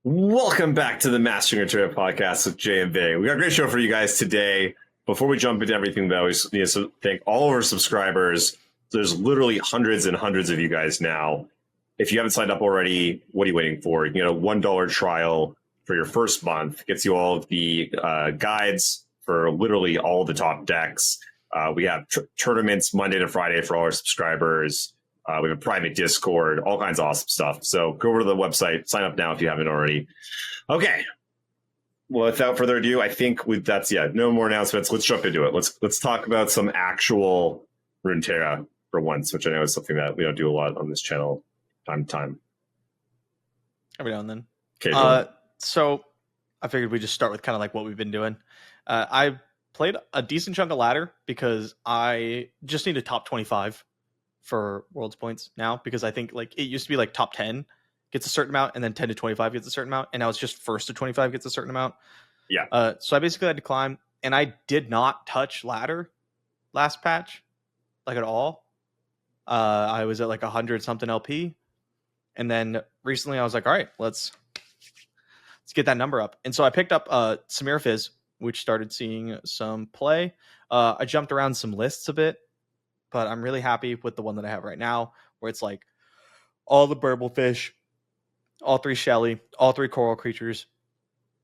Welcome back to the Mastering Runeterra podcast with Jay and Big. We got a great show for you guys today. Before we jump into everything, though, we just need to thank all of our subscribers. There's literally hundreds and hundreds of you guys now. If you haven't signed up already, what are you waiting for? You know, $1 trial for your first month gets you all of the guides for literally all the top decks. We have tournaments Monday to Friday for all our subscribers. We have a private Discord, all kinds of awesome stuff. So go over to the website, sign up now if you haven't already. Okay. Well, without further ado, I think no more announcements. Let's jump into it. Let's talk about some actual Runeterra for once, which I know is something that we don't do a lot on this channel time to time. Every now and then. Okay. So I figured we'd just start with kind of like what we've been doing. I played a decent chunk of ladder because I just need a top 25 for Worlds points now, because I think like it used to be like top 10 gets a certain amount and then 10 to 25 gets a certain amount, and now it's just first to 25 gets a certain amount. Yeah. So I basically had to climb, and I did not touch ladder last patch like at all. I was at like 100 something LP, and then recently I was like, all right, let's get that number up. And so I picked up Samira Fizz, which started seeing some play. I jumped around some lists a bit, but I'm really happy with the one that I have right now, where it's like all the burble fish, all 3 Shelly, all 3 coral creatures,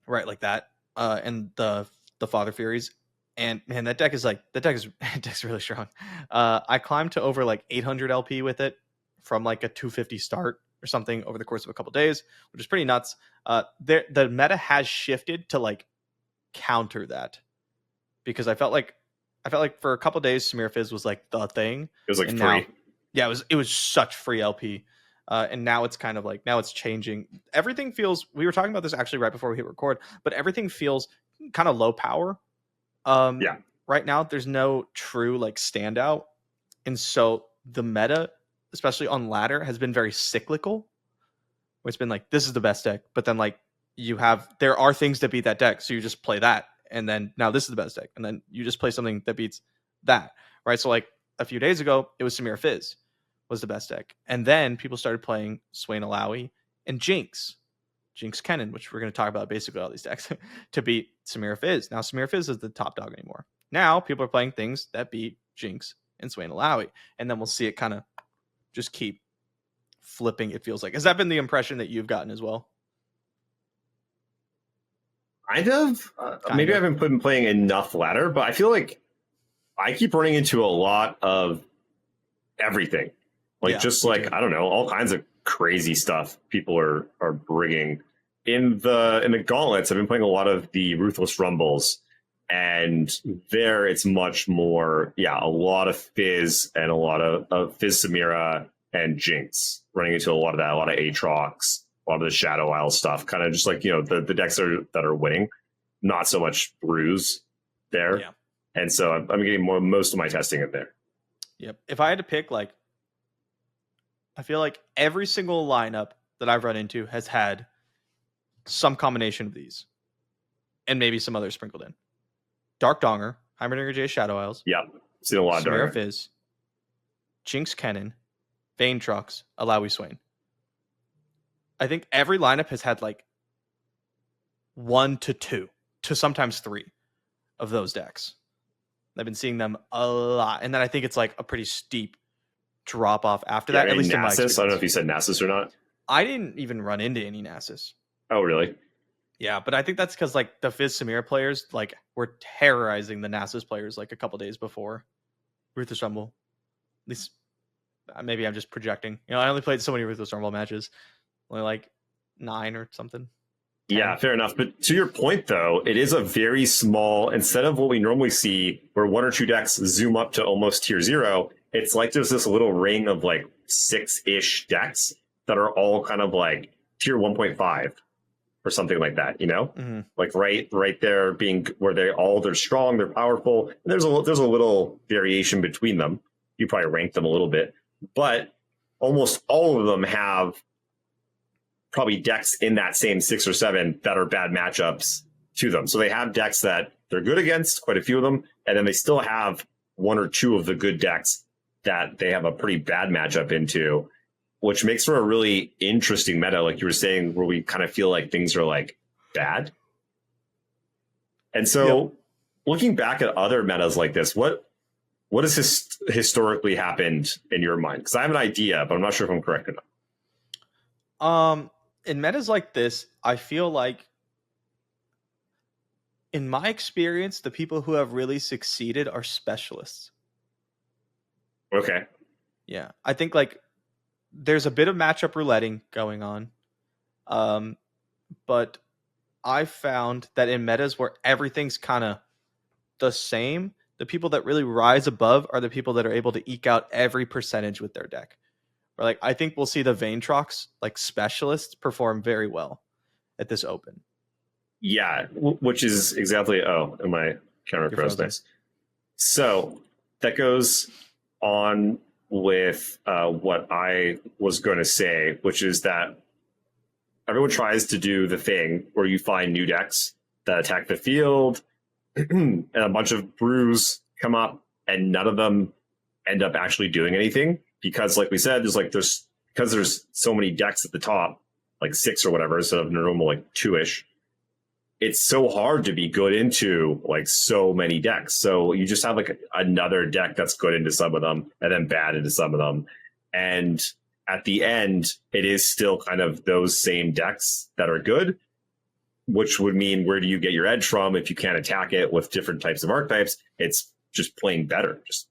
right, like that, and the Father Furies. And man, that deck is really strong. I climbed to over like 800 LP with it from like a 250 start or something over the course of a couple days, which is pretty nuts. The meta has shifted to like counter that, because I felt like for a couple days Samir Fizz was like the thing. It was like and free. Now, yeah, it was such free LP. And now it's kind of like, now it's changing. Everything feels, we were talking about this actually right before we hit record, but everything feels kind of low power. Yeah. Right now there's no true like standout. And so the meta, especially on ladder, has been very cyclical, where it's been like, this is the best deck, but then like there are things that beat that deck, so you just play that, and then now this is the best deck, and then you just play something that beats that, right? So like a few days ago it was Samir Fizz was the best deck, and then people started playing Swain Alawi and Jinx Kennen, which we're going to talk about basically all these decks, to beat Samir Fizz. Now Samir Fizz is the top dog anymore. Now people are playing things that beat Jinx and Swain Alawi, and then we'll see it kind of just keep flipping, it feels like. Has that been the impression that you've gotten as well? Kind of. Maybe I haven't been playing enough ladder, but I feel like I keep running into a lot of everything. Like, just like, I don't know, all kinds of crazy stuff people are bringing. In the gauntlets, I've been playing a lot of the Ruthless Rumbles, and there it's much more, a lot of Fizz and a lot of Fizz Samira and Jinx, running into a lot of that, a lot of Aatrox, a lot of the Shadow Isle stuff, kind of just like, the decks that are winning, not so much Brews there. Yeah. And so I'm getting most of my testing in there. Yep. If I had to pick, like, I feel like every single lineup that I've run into has had some combination of these, and maybe some others sprinkled in. Dark Donger, Heimerdinger J Shadow Isles. Yeah. Seen a lot of Samira Donger. Fizz, Jinx Kennen, Vayne Trux, Alawi Swain. I think every lineup has had like 1 to 2 to sometimes 3 of those decks. I've been seeing them a lot, and then I think it's like a pretty steep drop off after that. At least in my experience. I don't know if you said Nasus or not. I didn't even run into any Nasus. Oh, really? Yeah, but I think that's because like the Fizz Samira players like were terrorizing the Nasus players like a couple days before Ruthless Rumble. At least maybe I'm just projecting. I only played so many Ruthless Rumble matches. Only like 9 or something. 10. Yeah, fair enough. But to your point, though, it is a very small, instead of what we normally see where 1 or 2 decks zoom up to almost tier 0, it's like there's this little ring of like 6-ish decks that are all kind of like tier 1.5 or something like that, Mm-hmm. Like right there being where they're strong, they're powerful. And there's a little variation between them. You probably rank them a little bit, but almost all of them have probably decks in that same 6 or 7 that are bad matchups to them. So they have decks that they're good against, quite a few of them, and then they still have 1 or 2 of the good decks that they have a pretty bad matchup into. which makes for a really interesting meta, like you were saying, where we kind of feel like things are like bad. And so looking back at other metas like this, what has historically happened in your mind? Because I have an idea, but I'm not sure if I'm correct enough. In metas like this, I feel like, in my experience, the people who have really succeeded are specialists. Okay. Yeah, I think like there's a bit of matchup rouletting going on, but I found that in metas where everything's kind of the same, the people that really rise above are the people that are able to eke out every percentage with their deck. Or like I think we'll see the Vaintrox like specialists perform very well at this Open. Yeah, which is exactly. Oh, and my camera froze. Nice. So that goes on with what I was going to say, which is that everyone tries to do the thing where you find new decks that attack the field, and a bunch of brews come up, and none of them end up actually doing anything because, like we said, there's so many decks at the top, like 6 or whatever, instead of normal like 2-ish. It's so hard to be good into like so many decks. So you just have like another deck that's good into some of them and then bad into some of them. And at the end, it is still kind of those same decks that are good, which would mean where do you get your edge from if you can't attack it with different types of archetypes? It's just playing better. Just,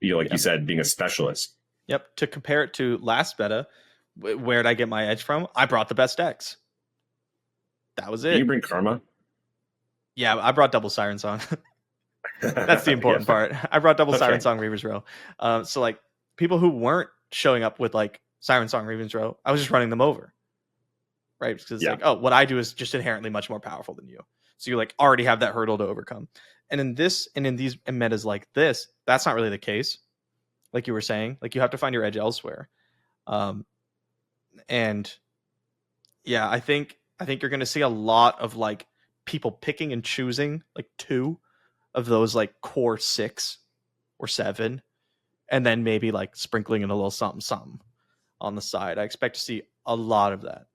like you said, being a specialist. Yep. To compare it to last beta, where did I get my edge from? I brought the best decks. That was it. Did you bring Karma? Yeah, I brought double Siren Song. That's the important part. I brought double Siren Song Reaver's Row. So like people who weren't showing up with like Siren Song Reaver's Row, I was just running them over. Right? Because like, oh, what I do is just inherently much more powerful than you. So you like already have that hurdle to overcome. And in these metas like this, that's not really the case. Like you were saying, like you have to find your edge elsewhere. And yeah, I think you're going to see a lot of like people picking and choosing like 2 of those like core 6 or 7, and then maybe like sprinkling in a little something on the side. I expect to see a lot of that.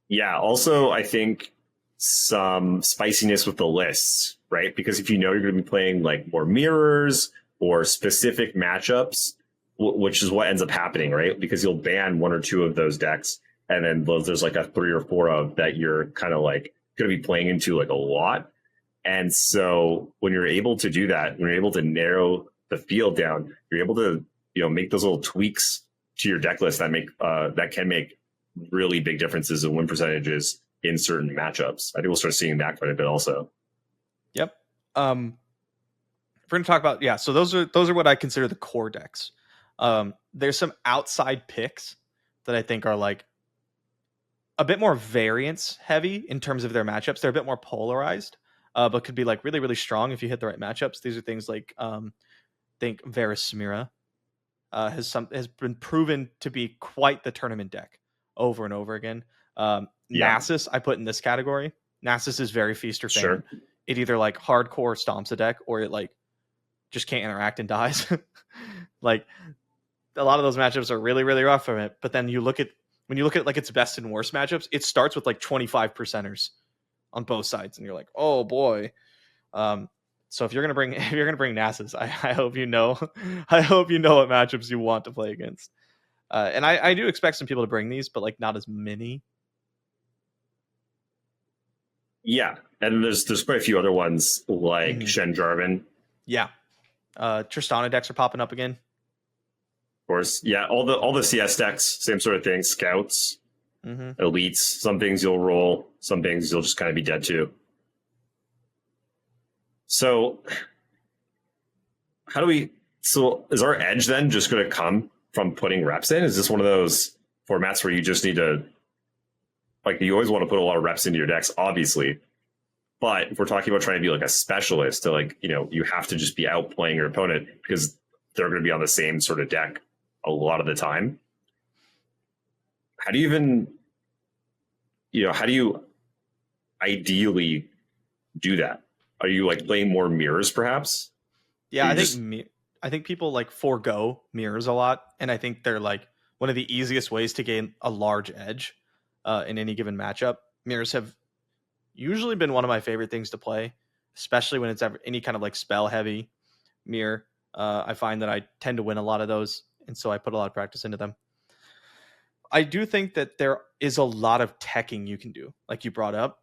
Yeah. Also, I think some spiciness with the lists, right? Because if you know you're going to be playing like more mirrors or specific matchups, which is what ends up happening, right? Because you'll ban 1 or 2 of those decks, and then there's like a 3 or 4 of that you're kind of like going to be playing into like a lot. And so when you're able to do that, when you're able to narrow the field down, you're able to, make those little tweaks to your deck list that can make really big differences in win percentages in certain matchups. I think we'll start seeing that quite a bit also. Yep. We're going to talk about, so those are what I consider the core decks. There's some outside picks that I think are like a bit more variance heavy in terms of their matchups. They're a bit more polarized, but could be like really, really strong if you hit the right matchups. These are things like, think Varus Samira has been proven to be quite the tournament deck over and over again. Nasus, I put in this category. Nasus is very feast or famine. Sure. It either like hardcore stomps a deck, or it like just can't interact and dies. Like a lot of those matchups are really, really rough from it. But then when you look at like its best and worst matchups, it starts with like 25 percenters on both sides, and you're like, oh boy. So if you're gonna bring Nasus, I hope you know what matchups you want to play against. And I do expect some people to bring these, but like not as many. Yeah, and there's quite a few other ones like Shen Jarvan. Yeah, Tristana decks are popping up again. Of course, yeah, all the CS decks, same sort of thing. Scouts, elites. Some things you'll roll, some things you'll just kind of be dead to. So, is our edge then just going to come from putting reps in? Is this one of those formats where you just need to, like, you always want to put a lot of reps into your decks, obviously, but if we're talking about trying to be like a specialist, to like, you have to just be outplaying your opponent because they're going to be on the same sort of deck a lot of the time. How do you ideally do that? Are you like playing more mirrors perhaps? Yeah, I think people like forego mirrors a lot, and I think they're like one of the easiest ways to gain a large edge in any given matchup. Mirrors have usually been one of my favorite things to play, especially when it's any kind of like spell heavy mirror. I find that I tend to win a lot of those, and so I put a lot of practice into them. I do think that there is a lot of teching you can do, like you brought up.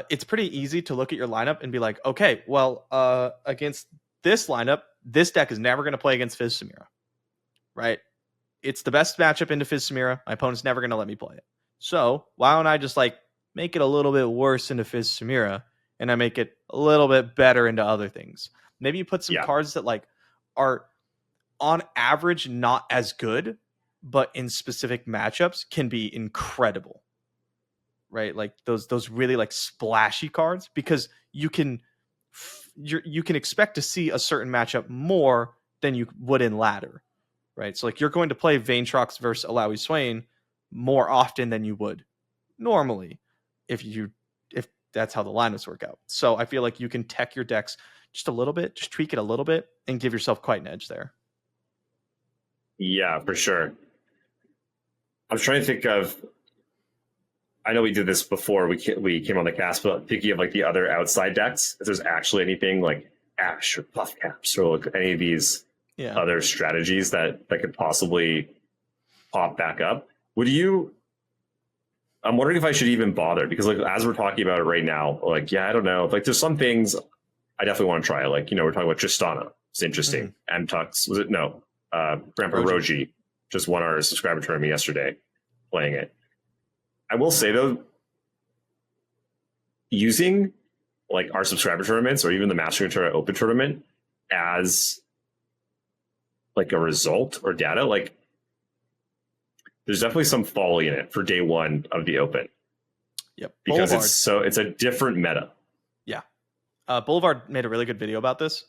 It's pretty easy to look at your lineup and be like, okay, well, against this lineup, this deck is never going to play against Fizz Samira, right? It's the best matchup into Fizz Samira. My opponent's never going to let me play it. So why don't I just like make it a little bit worse into Fizz Samira, and I make it a little bit better into other things? Maybe you put some cards that like are on average not as good, but in specific matchups can be incredible, right? Like those really like splashy cards, because you can expect to see a certain matchup more than you would in ladder, right? So like you're going to play Vaintrox versus Alawi Swain more often than you would normally if that's how the lineups work out. So I feel like you can tech your decks just a little bit, just tweak it a little bit, and give yourself quite an edge there. Yeah, for sure. I'm trying to think of. I know we did this before we came on the cast, but thinking of like the other outside decks, if there's actually anything like Ash or Puff Caps or like any of these other strategies that could possibly pop back up. I'm wondering if I should even bother, because like as we're talking about it right now, like I don't know, like there's some things I definitely want to try. Like we're talking about Tristana, it's interesting. Tux, was it? No, Grandpa Roji just won our subscriber tournament yesterday, playing it. I will say though, using like our subscriber tournaments or even the Mastering Runeterra Open tournament as like a result or data, like there's definitely some folly in it for day one of the Open. Yep, because it's a different meta. Yeah, Boulevard made a really good video about this,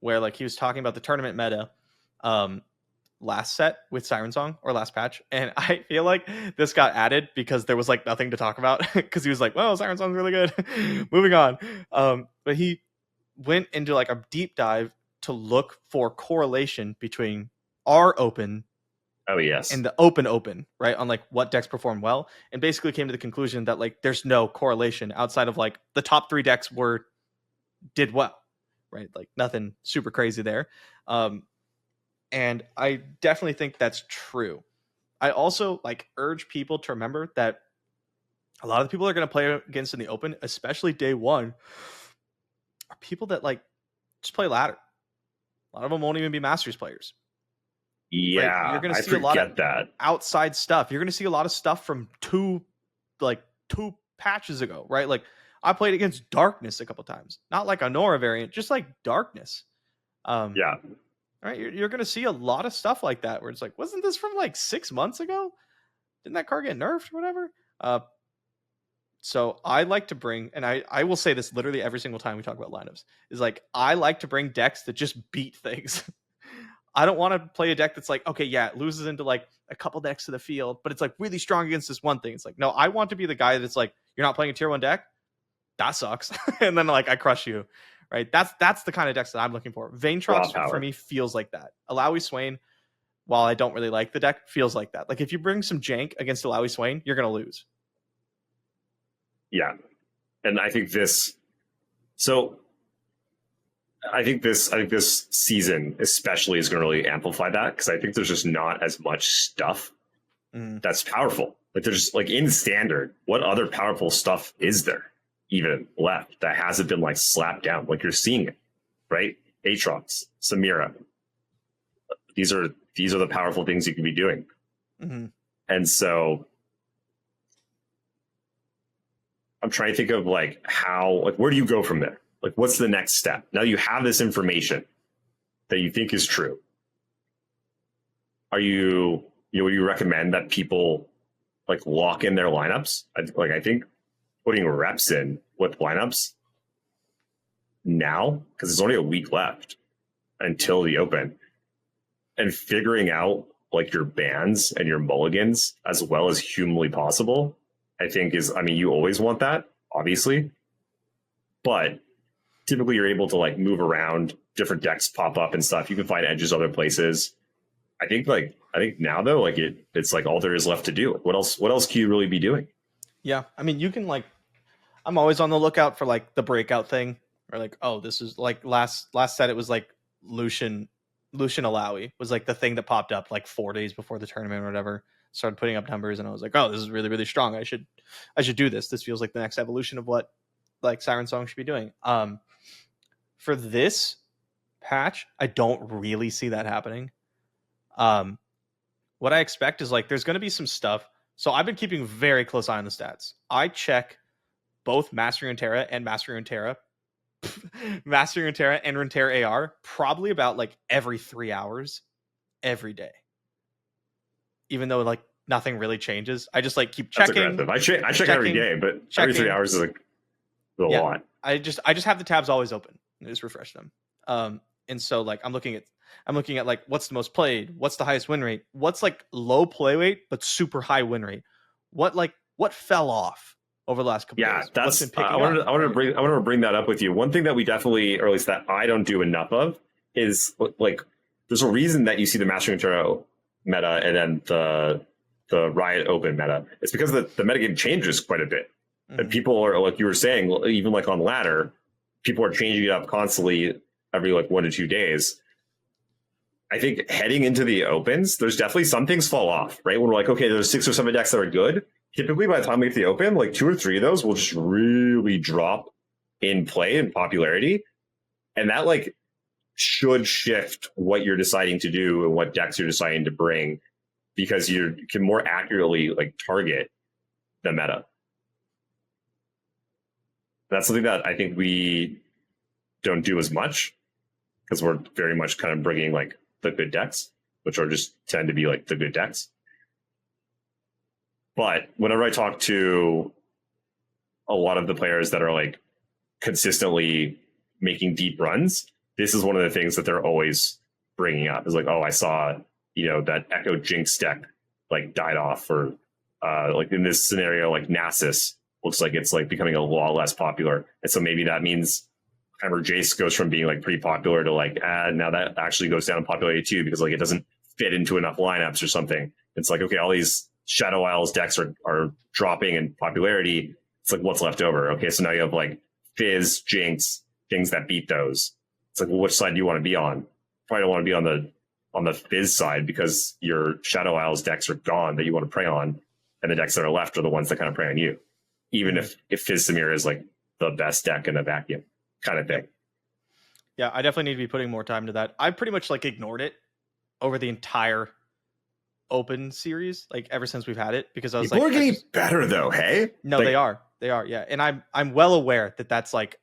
where like he was talking about the tournament meta. Last set with Siren Song, or last patch, and I feel like this got added because there was like nothing to talk about, because he was like, well, Siren Song's really good. Moving on. But he went into like a deep dive to look for correlation between our Open and the Open, right, on like what decks perform well, and basically came to the conclusion that like there's no correlation outside of like the top 3 decks did well, right? Like nothing super crazy there. And I definitely think that's true. I also like urge people to remember that a lot of the people they're going to play against in the Open, especially day one, are people that like just play ladder. A lot of them won't even be Masters players. Yeah, right? You're going to see a lot of outside stuff. You're going to see a lot of stuff from two patches ago, right? Like I played against Darkness a couple times, not like a Nora variant, just like Darkness. Yeah. Right, you're going to see a lot of stuff like that where it's like, wasn't this from like 6 months ago? Didn't that card get nerfed or whatever? So I like to bring, and I will say this literally every single time we talk about lineups, is like I like to bring decks that just beat things. I don't want to play a deck that's like, okay, yeah, it loses into like a couple decks to the field, but it's like really strong against this one thing. It's like, no, I want to be the guy that's like, you're not playing a tier 1 deck? That sucks. And then like I crush you. Right, that's the kind of decks that I'm looking for. Vaintrox for me feels like that. Alawi Swain, while I don't really like the deck, feels like that. Like if you bring some jank against Alawi Swain, you're gonna lose. Yeah, and I think this. So, I think this season especially is going to really amplify that, because I think there's just not as much stuff that's powerful. Like there's like in standard, what other powerful stuff is there even left that hasn't been like slapped down? Like you're seeing it, right? Aatrox, Samira. These are the powerful things you can be doing. And so I'm trying to think of like how, like, where do you go from there? Like, what's the next step? Now you have this information that you think is true. Would you recommend that people like lock in their lineups? I think putting reps in with lineups now, because there's only a week left until the Open, and figuring out like your bans and your mulligans as well as humanly possible, I think you always want that, obviously, but typically you're able to like move around, different decks pop up and stuff. You can find edges other places. I think now though, like it's like all there is left to do. What else can you really be doing? Yeah, I mean, you can like, I'm always on the lookout for like the breakout thing, or like, oh, this is like last set it was like Lucian Alawi was like the thing that popped up like 4 days before the tournament or whatever. Started putting up numbers, and I was like, oh, this is really, really strong. I should do this. This feels like the next evolution of what like Siren Song should be doing. For this patch, I don't really see that happening. What I expect is like there's going to be some stuff. So I've been keeping very close eye on the stats. I check both Mastering Runeterra and Mastering Runeterra, Mastering Runeterra and Runeterra AR probably about like every 3 hours, every day. Even though like nothing really changes, I just like keep checking. I check every day, but every 3 hours is like a lot. I just have the tabs always open and just refresh them. And so like I'm looking at like what's the most played, what's the highest win rate, what's like low play weight but super high win rate, what fell off over the last couple days. That's I wanted to bring that up with you. One thing that we definitely, or at least that I don't do enough of, is like there's a reason that you see the Mastering Runeterra meta and then the Riot Open meta. It's because the metagame changes quite a bit. Mm-hmm. And people are, like you were saying, even like on ladder, people are changing it up constantly every like 1 to 2 days. I think heading into the opens, there's definitely some things fall off, right? When we're like, okay, there's 6 or 7 decks that are good. Typically by the time we get to the open, like 2 or 3 of those will just really drop in play and popularity. And that like should shift what you're deciding to do and what decks you're deciding to bring, because you can more accurately like target the meta. That's something that I think we don't do as much, because we're very much kind of bringing like the good decks, which are just tend to be like the good decks. But whenever I talk to a lot of the players that are like consistently making deep runs, this is one of the things that they're always bringing up. Is like, oh, I saw, that Echo Jinx deck like died off, or like in this scenario, like Nasus looks like it's like becoming a lot less popular. And so maybe that means Hammer Jace goes from being like pretty popular to like, now that actually goes down in popularity too, because like it doesn't fit into enough lineups or something. It's like, okay, all these Shadow Isles decks are dropping in popularity. It's like, what's left over? Okay, so now you have like Fizz, Jinx, things that beat those. It's like, well, which side do you want to be on? Probably don't want to be on the Fizz side, because your Shadow Isles decks are gone that you want to prey on, and the decks that are left are the ones that kind of prey on you. Even if Fizz Samir is like the best deck in a vacuum kind of thing. Yeah, I definitely need to be putting more time to that. I pretty much like ignored it over the entire Open series, like ever since we've had it, because I was People like, are getting better though. Hey, no, like, they are, yeah. And I'm well aware that that's like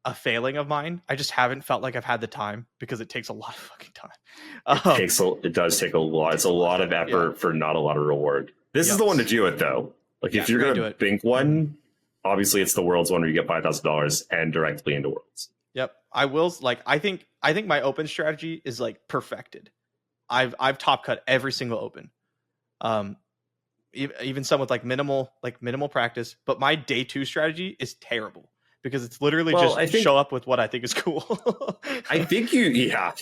a failing of mine. I just haven't felt like I've had the time, because it takes a lot of fucking time. It does take a lot. It's a lot of effort for not a lot of reward. This is the one to do it though. Like if you're gonna bank one, obviously it's the Worlds one where you get $5,000 and directly into Worlds. Yep, I will. Like I think my Open strategy is like perfected. I've top cut every single Open, even some with like minimal practice. But my day 2 strategy is terrible, because it's literally show up with what I think is cool. I think yeah,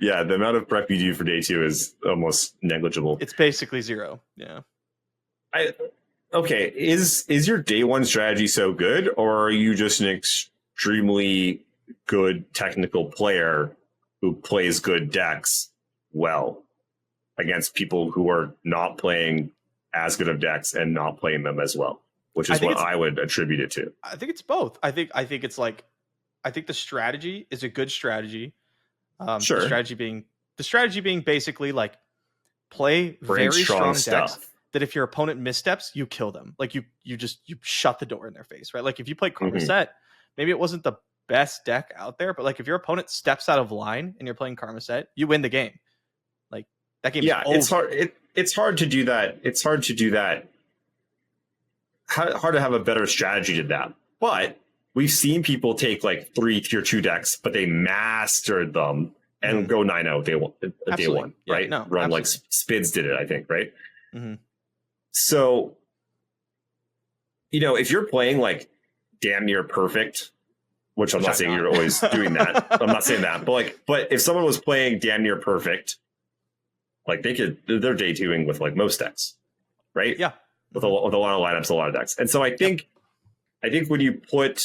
the amount of prep you do for day 2 is almost negligible. It's basically zero. Yeah. Okay, is your day 1 strategy so good, or are you just an extremely good technical player who plays good decks well against people who are not playing as good of decks and not playing them as well, which is what I would attribute it to? I think it's both. I think it's like, I think the strategy is a good strategy. Sure. The strategy being basically like play very strong decks that if your opponent missteps, you kill them. Like you shut the door in their face, right? Like if you play Karma Set, maybe it wasn't the best deck out there, but like if your opponent steps out of line and you're playing Karma Set, you win the game. Like that game. Yeah, it's hard. It's hard to do that. It's hard to do that. Hard to have a better strategy to that. But we've seen people take like 3 tier 2 decks, but they mastered them and go 9-0 day one, right? No, Run absolutely. like Spids did it, I think, right? Mm-hmm. So, if you're playing like damn near perfect, which I'm not saying you're always doing that. I'm not saying that, but if someone was playing damn near perfect Like they're day twoing with like most decks, right? Yeah. With a lot of lineups, a lot of decks. And so I think when you put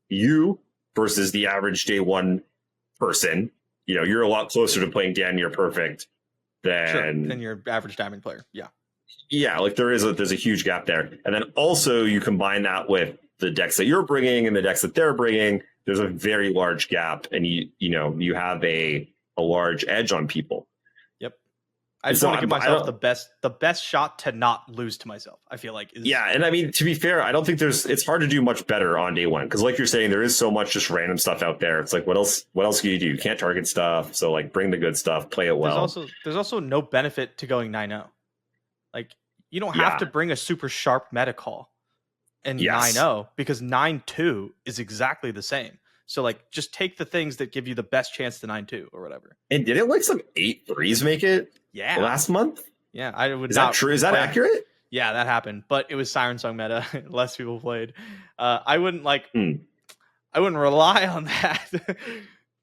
you versus the average day one person, you're a lot closer to playing damn near perfect than your average diamond player. Yeah. Yeah, like there's a huge gap there. And then also you combine that with the decks that you're bringing and the decks that they're bringing, there's a very large gap, and you have a large edge on people. Yep. I just want to give myself the best shot to not lose to myself. I feel like and I mean, to be fair, I don't think it's hard to do much better on day one, because like you're saying, there is so much just random stuff out there. It's like, what else can you do? You can't target stuff, so like bring the good stuff, play it well. There's also no benefit to going 9-0. Like, you don't have to bring a super sharp meta call in 9-0, because 9-2 is exactly the same. So like, just take the things that give you the best chance to 9-2 or whatever. And didn't like some 8-3s make it? Yeah. Last month? Yeah, I would. Is that true? Is that accurate? Yeah, that happened, but it was Siren Song meta. Less people played. I wouldn't like. I wouldn't rely on that,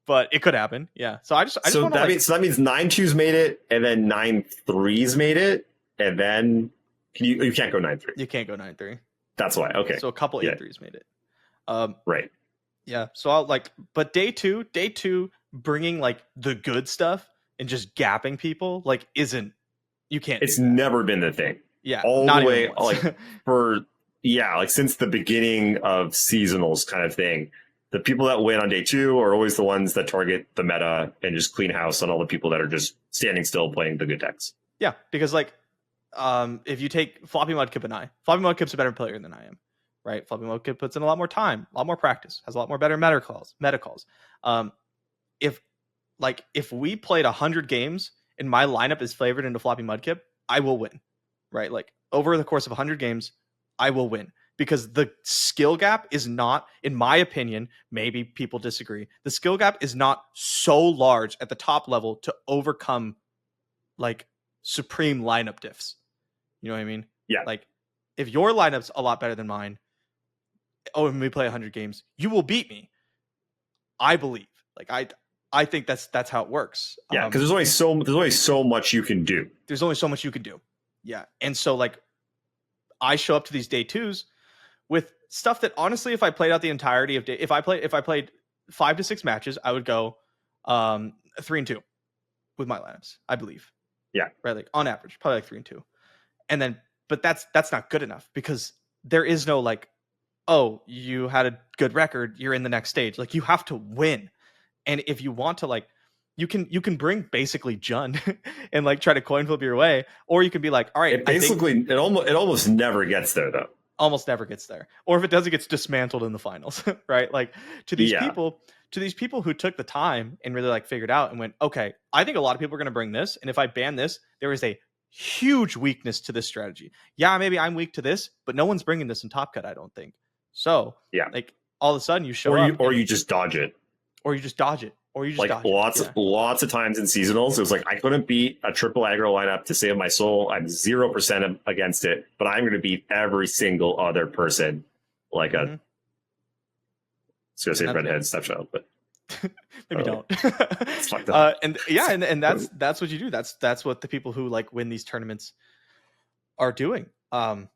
but it could happen. Yeah. So that means 9-2s made it, and then 9-3s made it, and then you can't go 9-3. You can't go 9-3. That's why. Okay. So a couple 8-3s made it. Right. Yeah. So I'll but day two, bringing like the good stuff and just gapping people you can't. It's never been the thing. Yeah. All the way since the beginning of seasonals kind of thing. The people that win on day two are always the ones that target the meta and just clean house on all the people that are just standing still playing the good decks. Yeah, because if you take Floppy Mudkip and Floppy Mudkip's a better player than I am, right? Floppy Mudkip puts in a lot more time, a lot more practice, has a lot more better meta calls. If we played 100 games and my lineup is flavored into Floppy Mudkip, I will win, right? Like over the course of 100 games, I will win, because the skill gap is not, in my opinion, maybe people disagree, the skill gap is not so large at the top level to overcome like supreme lineup diffs. You know what I mean? Yeah. Like, if your lineup's a lot better than mine, when we play 100 games, you will beat me. I believe. Like, I think that's how it works. Yeah, because there's only so much you can do. There's only so much you can do. Yeah, and so like, I show up to these day twos with stuff that honestly, if I played out the entirety of if I played 5 to 6 matches, I would go 3-2 with my lineups, I believe. Yeah. Right. Like on average, probably like 3-2. And then, but that's not good enough, because there is no like, oh, you had a good record, you're in the next stage. Like, you have to win. And if you want to, like, you can bring basically Jund and like try to coin flip your way, or you can be like, all right, it almost never gets there though. Almost never gets there. Or if it does, it gets dismantled in the finals, right? Like, to these people who took the time and really like figured out and went, okay, I think a lot of people are going to bring this, and if I ban this, there is a huge weakness to this strategy. Yeah, maybe I'm weak to this, but no one's bringing this in Top Cut, I don't think. So yeah, like all of a sudden you show up, or you just dodge it, or you just dodge it. Lots of times in seasonals, it was like, I couldn't beat a triple aggro lineup to save my soul. I'm 0% against it, but I'm going to beat every single other person like a. I was going to say redhead step child, but maybe don't. It's fucked up. And that's what you do. That's what the people who like win these tournaments are doing. And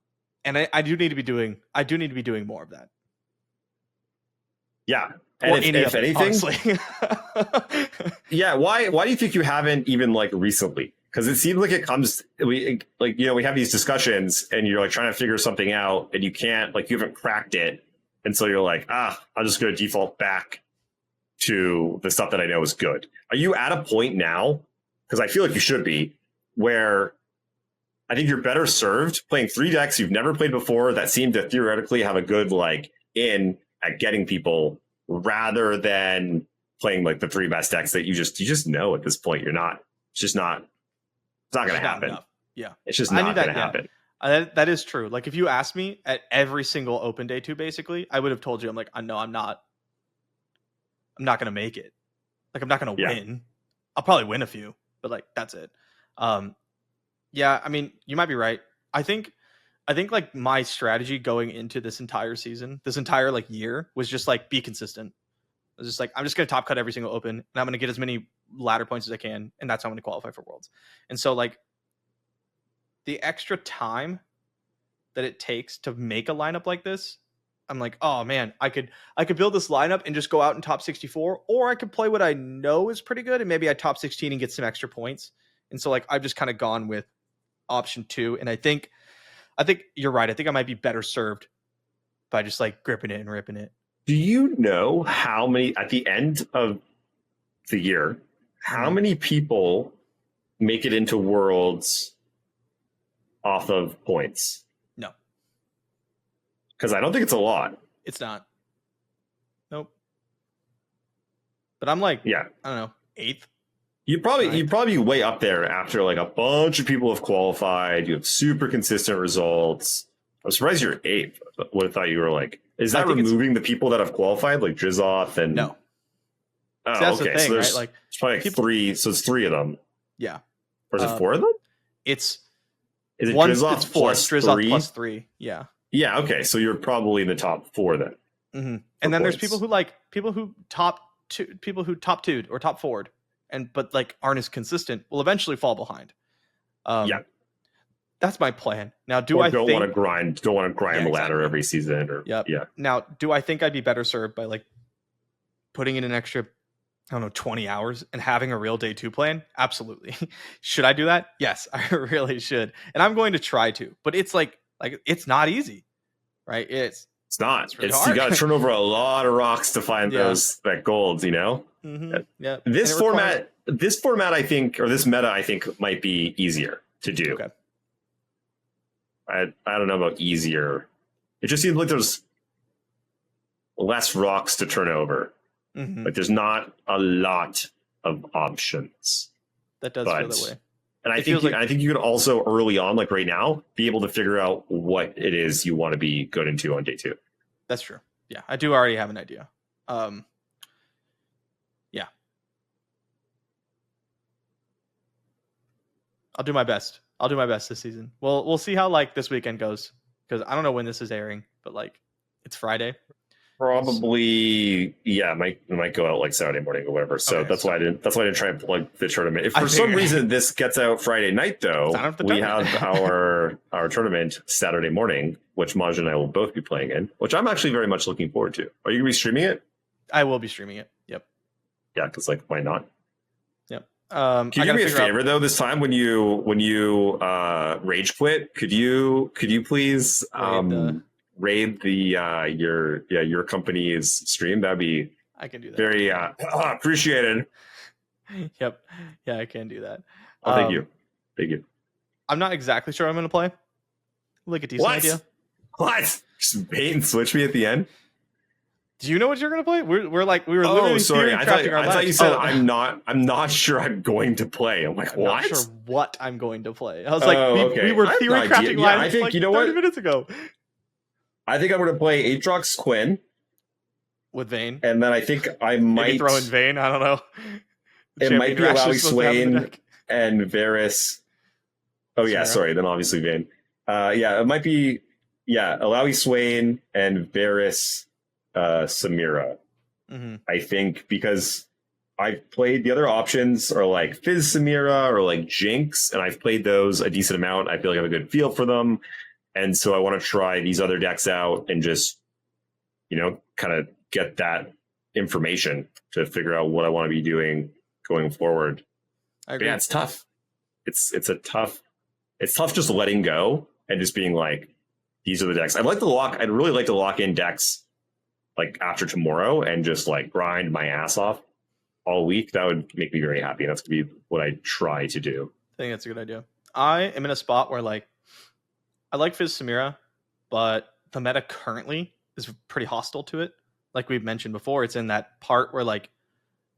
I do need to be doing more of that. Yeah. And if anything, yeah. Why do you think you haven't even like recently? Because it seems like it comes, we have these discussions and you're like trying to figure something out and you can't, like, you haven't cracked it. And so you're like, I'm just going to default back to the stuff that I know is good. Are you at a point now? Because I feel like you should be, where I think you're better served playing 3 decks you've never played before that seem to theoretically have a good like in at getting people, rather than playing like the 3 best decks that you just know at this point. It's not going to happen. Yeah. It's just not going to happen. That is true. Like, if you asked me at every single open day 2, basically, I would have told you, I'm like, I'm not going to make it. Like, I'm not going to win. I'll probably win a few, but like, that's it. Yeah, I mean, you might be right. I think like my strategy going into this entire season, this entire like year, was just like, be consistent. I was just like, I'm just going to top cut every single open, and I'm going to get as many ladder points as I can, and that's how I'm going to qualify for Worlds. And so like the extra time that it takes to make a lineup like this, I'm like, oh man, I could build this lineup and just go out in top 64, or I could play what I know is pretty good and maybe I top 16 and get some extra points. And so like I've just kind of gone with option 2, and I think you're right. I think I might be better served by just like gripping it and ripping it. Do you know how many at the end of the year, how many people make it into Worlds off of points? No. Because I don't think it's a lot. It's not. Nope. But I'm like, I don't know, 8th. You'd probably be way up there after like a bunch of people have qualified. You have super consistent results. I'm surprised you're 8th. I would have thought you were like, is that removing the people that have qualified, like Drizoth and no? Oh, so that's okay. the thing, So there's right? Like it's probably like 3. So it's 3 of them. Yeah. Or is it 4 of them? Is it one? Drizoth It's 4. plus Drizoth 3? plus 3. Yeah. Yeah. Okay. So you're probably in the top 4 then. Mm-hmm. And then there's people who top 2'd or top 4'd, but like aren't as consistent, will eventually fall behind. That's my plan. Now, don't want to grind the ladder every season, or yeah. Now, do I think I'd be better served by like putting in an extra, I don't know, 20 hours and having a real day 2 plan? Absolutely. Should I do that? Yes, I really should, and I'm going to try to. But it's like it's not easy, right? It's not. It's really hard. You got to turn over a lot of rocks to find that gold. You know. Mm-hmm. Yeah. This format, I think, or this meta, I think, might be easier to do. Okay. I don't know about easier. It just seems like there's less rocks to turn over. Mm-hmm. Like there's not a lot of options. That does feel that way. And I think you could also early on, like right now, be able to figure out what it is you want to be good into on day 2. That's true. Yeah, I do already have an idea. Yeah. I'll do my best. This season. We'll see how like this weekend goes, because I don't know when this is airing, but like it's Friday. Probably, it might go out like Saturday morning or whatever. So okay, that's why I didn't try and plug the tournament. If for some reason this gets out Friday night, though, we have our tournament Saturday morning, which Maj and I will both be playing in, which I'm actually very much looking forward to. Are you gonna be streaming it? I will be streaming it. Yep. Yeah, because like, why not? Yep. Can you do me a favor though this time when you rage quit? Could you please raid your company's stream? That'd be I can do that. Very appreciated. Yep. Yeah, I can do that. Oh, thank you. I'm not exactly sure I'm going to play. Like a decent idea. What? Just bait and switch me at the end? Do you know what you're going to play? We were literally sorry. I thought you said Oh. I'm not sure I'm going to play. I'm like, I'm what? not sure what I'm going to play. I was like, okay. we were theory crafting lines I think, like you know 30 what? minutes ago. I think I'm going to play Aatrox Quinn. With Vayne. And then I think I might maybe throw in Vayne. I don't know. It might be Alawi Swain and Varys. Oh, yeah, sorry. Then obviously Vayne. It might be, Alawi Swain and Varys Samira. Mm-hmm. I think because I've played the other options are like Fizz Samira or like Jinx, and I've played those a decent amount. I feel like I have a good feel for them. And so I want to try these other decks out and just, kind of get that information to figure out what I want to be doing going forward. I agree. Yeah, it's tough. It's tough just letting go and just being like, these are the decks. I'd really like to lock in decks like after tomorrow and just like grind my ass off all week. That would make me very happy. And that's gonna be what I try to do. I think that's a good idea. I am in a spot where like I like Fizz Samira, but the meta currently is pretty hostile to it. Like we've mentioned before, it's in that part where like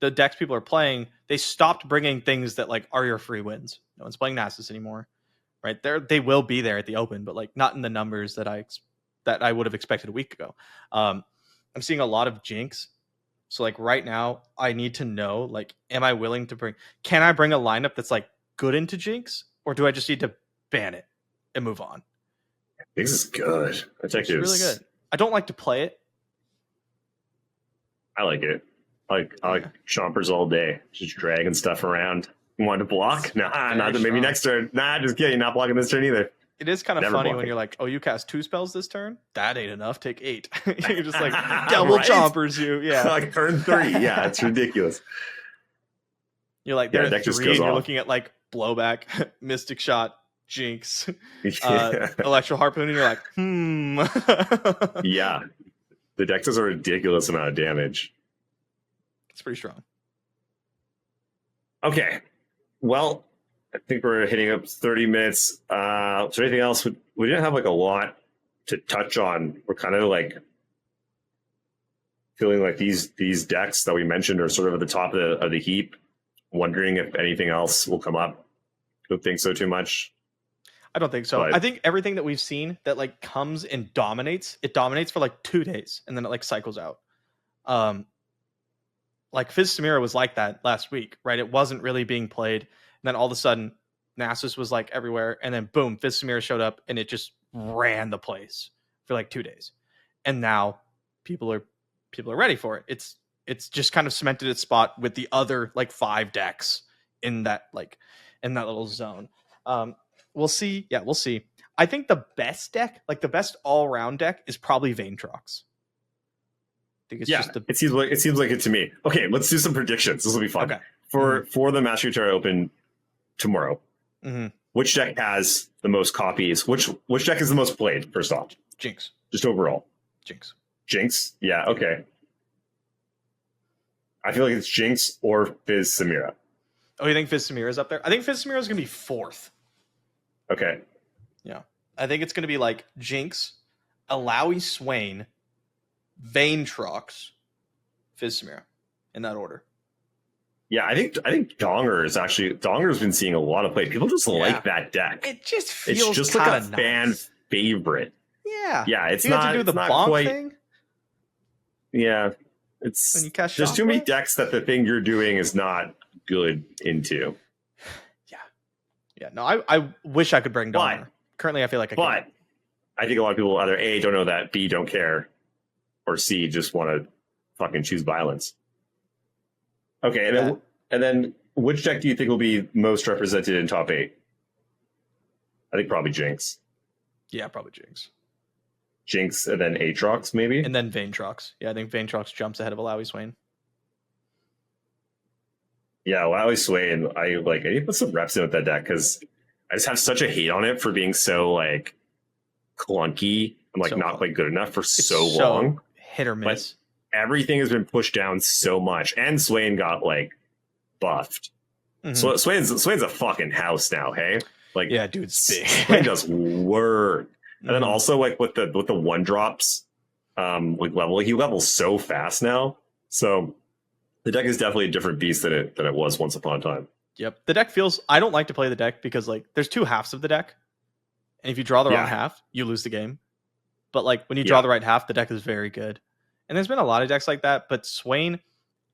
the decks people are playing, they stopped bringing things that like are your free wins. No one's playing Nasus anymore, right? They will be there at the Open, but like not in the numbers that I would have expected a week ago. I'm seeing a lot of Jinx. So like right now, I need to know like, can I bring a lineup that's like good into Jinx, or do I just need to ban it and move on? Jinx is good. It's really good. I don't like to play it. I like it. I like chompers all day, just dragging stuff around. You want to block? Nah, not maybe strong. next turn. Nah, just kidding. Not blocking this turn either. It is kind of Never funny when blocking. you're like, oh, you cast 2 spells this turn? That ain't enough. Take 8. You're just like, double Right? chompers you. Yeah. Like turn 3. Yeah, it's ridiculous. You're like, Yeah, there are deck just 3 goes and you're off. looking at like Blowback, Mystic Shot, Jinx, Yeah. Electro Harpoon, and you're like, Yeah. The deck does a ridiculous amount of damage. It's pretty strong. Okay. Well, I think we're hitting up 30 minutes. Is there anything else? We didn't have like a lot to touch on. We're kind of like feeling like these decks that we mentioned are sort of at the top of the heap. Wondering if anything else will come up. Don't think so too much. I don't think so. But- I think everything that we've seen that like comes and dominates, it dominates for like 2 days and then it like cycles out. Like Fizz Samira was like that last week, right? It wasn't really being played. And then all of a sudden, Nasus was like everywhere. And then boom, Fizz Samira showed up and it just ran the place for like 2 days. And now people are ready for it. It's just kind of cemented its spot with the other like 5 decks in that little zone. We'll see. Yeah, we'll see. I think the best deck, like the best all-round deck, is probably Vanetrox. I think it's just the it seems like it to me. Okay, let's do some predictions. This will be fun. Okay. For the Mastering Runeterra Open tomorrow. Mm-hmm. Which deck has the most copies? Which deck is the most played? First off, Jinx. just overall. Jinx. Yeah. Okay. I feel like it's Jinx or Fizz Samira. Oh, you think Fizz Samira is up there? I think Fizz Samira is going to be 4th. Okay. Yeah. I think it's going to be like Jinx, Alawi Swain, Vanetrox, Fizz Samira in that order. Yeah, I think Donger's been seeing a lot of play. People just like that deck. It just feels it's just like a nice. fan favorite. Yeah. Yeah, it's you not have to do the it's not bonk quite, thing Yeah. when It's you cast there's too many Shockwave? decks that the thing you're doing is not good into. Yeah. No, I wish I could bring Donger. But- Currently, I feel like I But can't. I think a lot of people either A, don't know that, B, don't care, or C, just want to fucking choose violence. Okay, and then which deck do you think will be most represented in top 8? I think probably Jinx. Yeah, probably Jinx. Jinx and then Aatrox, maybe? And then Vanetrox. Yeah, I think Vanetrox jumps ahead of Alawi Swain. Yeah, well, I always sway, and I need to put some reps in with that deck because I just have such a hate on it for being so like clunky and like So not clunky. quite good enough for It's so long. hit or miss. Everything has been pushed down so much, and Swain got like buffed. Mhm. So Swain's a fucking house now. Hey, like Yeah, dude's big. Swain does work, and then Mhm. also like with the 1-drops, he levels so fast now. So the deck is definitely a different beast than it was once upon a time. Yep. The deck feels. I don't like to play the deck because like there's 2 halves of the deck, and if you draw the wrong Yeah. half, you lose the game. But like when you draw Yeah. the right half, the deck is very good. And there's been a lot of decks like that, but Swain,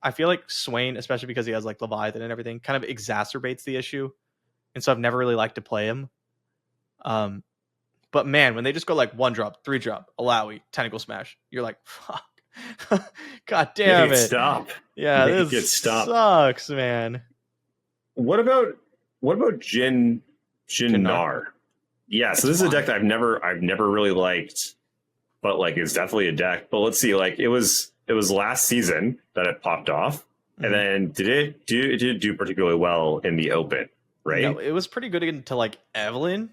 I feel like Swain, especially because he has like Leviathan and everything, kind of exacerbates the issue. And so I've never really liked to play him. But man, when they just go like 1-drop, 3-drop, Alawi, Tentacle Smash, you're like, fuck. God damn it. Stop. Yeah, Make it this stop. sucks, man. What about Jinnar? Jinnar? Yeah, so this is a deck that I've never really liked, but like it's definitely a deck. But let's see, like it was last season that it popped off, Mhm. and then it did do particularly well in the Open, right? No, it was pretty good into like Evelyn,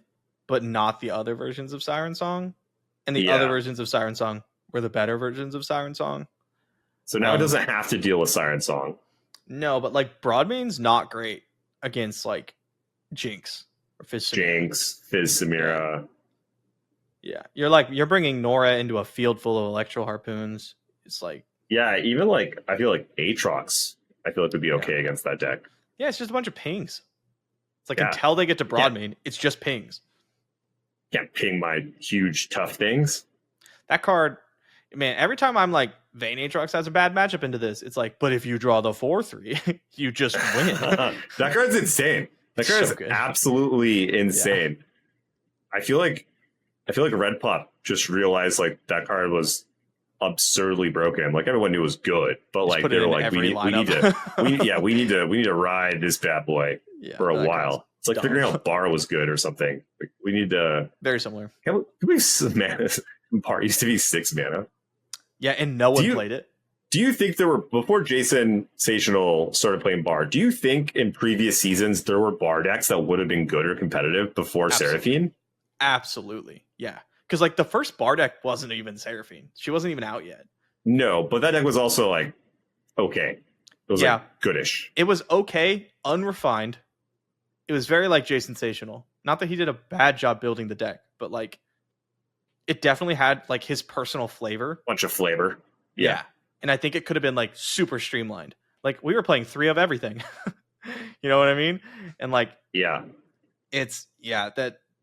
but not the other versions of Siren Song. And the other Yeah. versions of Siren Song were the better versions of Siren Song. So now it doesn't have to deal with Siren Song. No, but like Broadmain's not great against like Jinx or Fizz Samira. Jinx, Fizz Samira. Yeah, you're bringing Nora into a field full of Electro Harpoons. It's like, Yeah, even like I feel like Aatrox, I feel like would be okay Yeah. against that deck. yeah, it's just a bunch of pings. It's like Yeah. until they get to Broadmain, it's just pings. Can't ping my huge tough things. That card, man, every time I'm like, Vayne Aatrox has a bad matchup into this, it's like, but if you draw the 4/3, you just win. That card's insane. That card So is good. absolutely insane. I feel like Red Pup just realized like that card was absurdly broken. Like everyone knew it was good, but like put they it were in like, every we need to ride this bad boy for a that while. It's like dumb. figuring out bar was good or something. Like, we need to Very similar. can we mana? Bar used to be 6 mana. Yeah, and no one played it. Do you think there were, before Jason Sational started playing bar, do you think in previous seasons there were bar decks that would have been good or competitive before Seraphine? Absolutely. Yeah. Because like the first bar deck wasn't even Seraphine. She wasn't even out yet. No, but that deck was also like okay. It was like goodish. It was okay, unrefined. It was very like Jason Sational. Not that he did a bad job building the deck, but like it definitely had like his personal flavor. Bunch of flavor. Yeah. And I think it could have been like super streamlined. Like we were playing 3 of everything. You know what I mean? And like,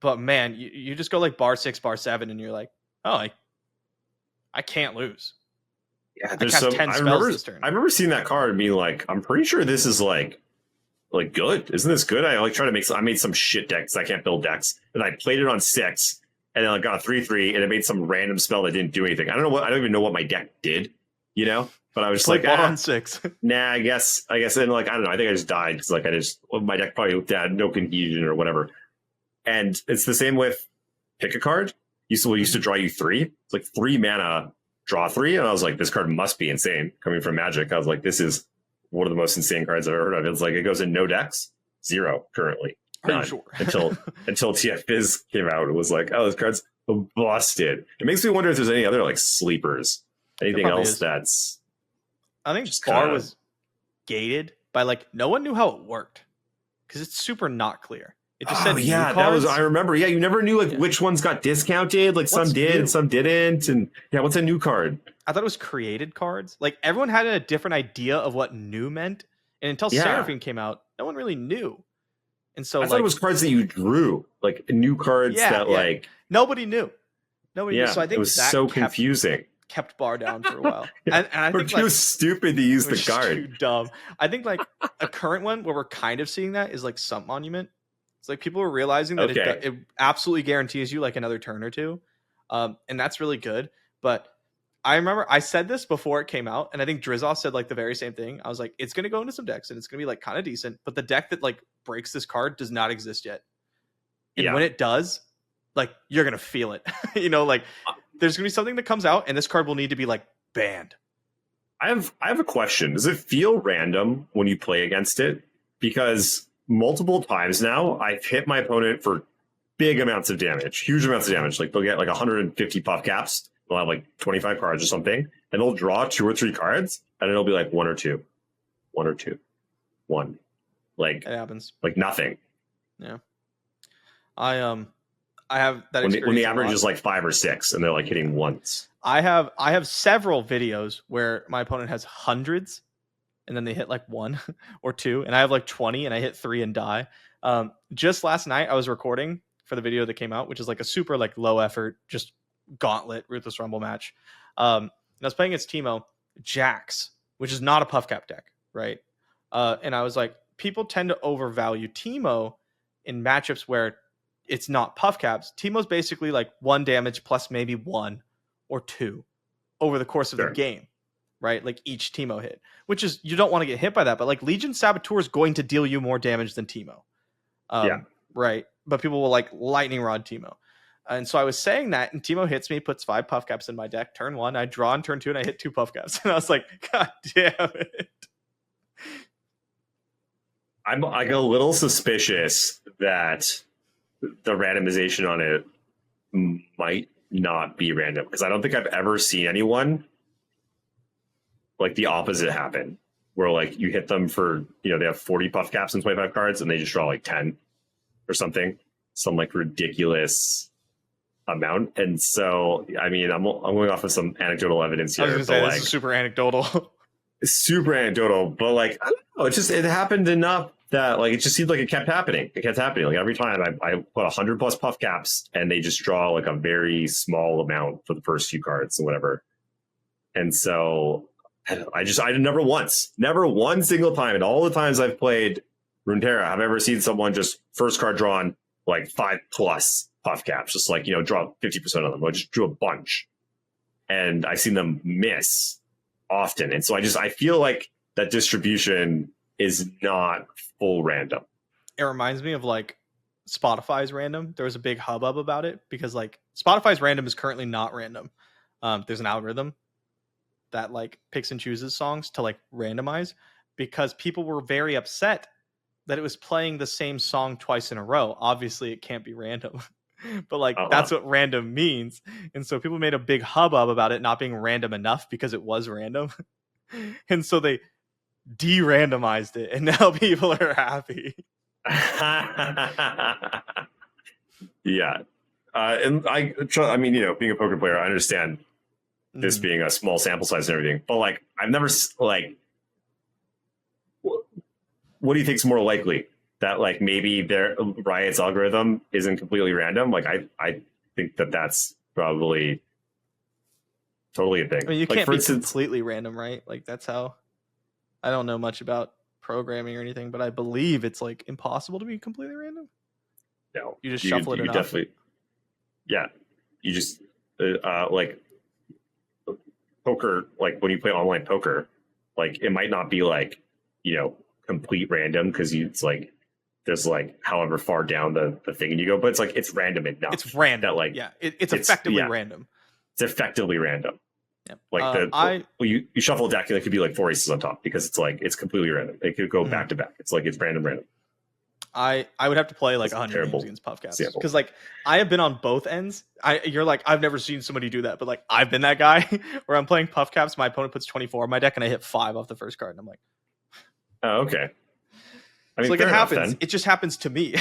but man, you just go like bar 6, bar 7, and you're like, oh, I can't lose. Yeah, there's some. I remember seeing that card and being like, I'm pretty sure this is like good. Isn't this good? I like try to make. I made some shit decks. I can't build decks, and I played it on 6, and then I got a 3/3, and it made some random spell that didn't do anything. I don't even know what my deck did. You know, but I was just like, on 6. Nah, I guess, and like I don't know. I think I just died because like my deck probably had no cohesion or whatever. And it's the same with pick a card. Used to draw you 3. It's like 3 mana, draw 3, and I was like, this card must be insane coming from Magic. I was like, this is one of the most insane cards I've ever heard of. It's like it goes in no decks, 0 currently. None. Sure? until TF Biz came out, it was like, oh, this card's busted. It makes me wonder if there's any other like sleepers. Anything else that's... I think bar was gated by like no one knew how it worked because it's super not clear. It just said that was, I remember. Yeah, you never knew like which ones got discounted. Like some did and some didn't. And yeah, what's a new card? I thought it was created cards. Like everyone had a different idea of what new meant. And until Seraphine came out, no one really knew. And so I thought it was cards that you drew, like new cards like nobody knew. Nobody knew. So I think it was so confusing. Kept bar down for a while. And I think too stupid to use the card. Too dumb. I think like a current one where we're kind of seeing that is like Sump Monument. It's like people are realizing that it absolutely guarantees you like another turn or two. And that's really good. But I remember I said this before it came out, and I think Drizzoff said like the very same thing. I was like, it's going to go into some decks and it's going to be like kind of decent, but the deck that like breaks this card does not exist yet. And when it does, like you're going to feel it. You know, like there's going to be something that comes out and this card will need to be like banned. I have a question. Does it feel random when you play against it? Because multiple times now I've hit my opponent for big amounts of damage, huge amounts of damage. Like they'll get like 150 puff caps. They'll have like 25 cards or something, and they'll draw 2 or 3 cards, and it'll be like 1 or 2, 1 or 2, 1. Like it happens. Like nothing. Yeah. I have that when the average is like 5 or 6, and they're like hitting once. I have several videos where my opponent has hundreds, and then they hit like 1 or 2, and I have like 20, and I hit 3 and die. Just last night I was recording for the video that came out, which is like a super like low effort, just gauntlet Ruthless Rumble match. And I was playing against Teemo Jax, which is not a puff cap deck, right? And I was like, people tend to overvalue Teemo in matchups where it's not puff caps. Teemo's basically like 1 damage plus maybe 1 or 2 over the course of the game, right? Like each Teemo hit, which is, you don't want to get hit by that, but like Legion Saboteur is going to deal you more damage than Teemo. Right. But people will like lightning rod Teemo. And so I was saying that, and Teemo hits me, puts 5 puff caps in my deck. Turn 1, I draw on turn 2, and I hit 2 puff caps. And I was like, God damn it. I'm like a little suspicious that the randomization on it might not be random, because I don't think I've ever seen anyone like the opposite happen, where like you hit them for, you know, they have 40 puff caps and 25 cards, and they just draw like 10 or something, some like ridiculous amount. And so, I mean, I'm going off of some anecdotal evidence here. I was gonna say, this is super anecdotal. Super anecdotal, but like, I don't know, it happened enough that like it just seemed like it kept happening. Like every time I put 100 plus puff caps, and they just draw like a very small amount for the first few cards and whatever. And so I never one single time in all the times I've played Runeterra have ever seen someone just first card drawn like 5 plus puff caps, just like, you know, draw 50% of them. I just drew a bunch. and I've seen them miss often. And so I feel like that distribution is not full random. It reminds me of like Spotify's random. There was a big hubbub about it because like Spotify's random is currently not random. There's an algorithm that like picks and chooses songs to like randomize, because people were very upset that it was playing the same song twice in a row. Obviously it can't be random, but like that's what random means. And so people made a big hubbub about it not being random enough because it was random. And so they de-randomized it, and now people are happy. Yeah. And I mean, you know, being a poker player, I understand this being a small sample size and everything, but like, I've never like, what do you think is more likely, that like maybe their Riot's algorithm isn't completely random? Like, I think that that's probably totally a thing. I mean, you like, can't for be instance, completely random, right? Like that's how, I don't know much about programming or anything, but I believe it's like impossible to be completely random. no, You just shuffle it enough. Definitely, yeah. You just like poker, like when you play online poker, like it might not be like, you know, complete random, because it's like there's like however far down the thing you go, but it's like it's random enough. It's random. That like it's effectively random. It's effectively random. Yeah. Like you shuffle a deck and it could be like 4 aces on top, because it's like it's completely random. It could go back to back. It's like it's random. I would have to play like 100 games against Puffcaps, example. because like I have been on both ends. You're like, I've never seen somebody do that, but like I've been that guy where I'm playing Puffcaps, my opponent puts 24 on my deck and I hit 5 off the first card, and I'm like, oh, okay. I mean, so like it enough, happens. then. It just happens to me.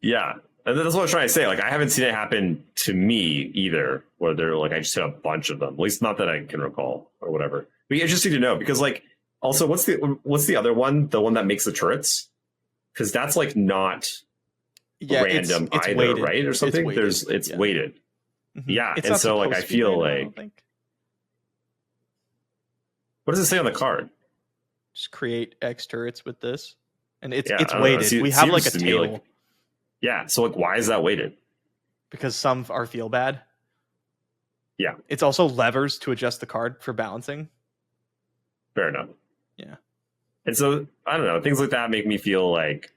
Yeah. And that's what I was trying to say. Like, I haven't seen it happen to me either, where they're like, I just hit a bunch of them. At least not that I can recall or whatever. But yeah, interesting to know, because like, also, what's the other one? The one that makes the turrets? Because that's like not random it's either, weighted. right? Or something. It's weighted. Mm-hmm. Yeah. It's and so like I feel random, like, I think. What does it say on the card? Just create X turrets with this, and it's I weighted. We have like a table. Like, yeah. So like, why is that weighted? Because some are feel bad. Yeah. It's also levers to adjust the card for balancing. Fair enough. Yeah. And so I don't know, things like that make me feel like,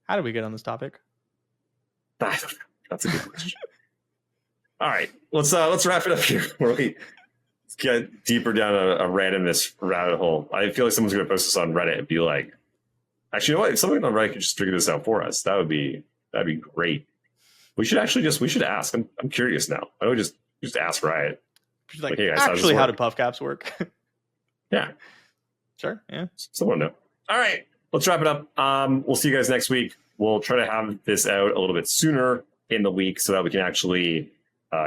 how did we get on this topic? I don't know. That's a good question. All right, let's wrap it up here. Let's get deeper down a randomness rabbit hole. I feel like someone's going to post this on Reddit and be like, actually, you know what? If someone on Reddit could just figure this out for us, that'd be great. We should ask. I'm curious now. I would just ask Riot. Like, hey guys, actually, how did Puffcaps work? Yeah. Sure. Yeah. Someone know. All right, let's wrap it up. We'll see you guys next week. We'll try to have this out a little bit sooner in the week so that we can actually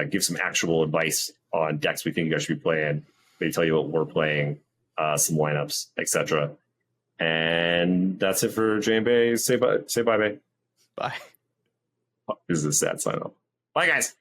give some actual advice on decks we think you guys should be playing. Maybe tell you what we're playing, some lineups, etc. And that's it for J&B. Say bye. Say bye, babe. Bye. This is a sad sign off. Bye, guys.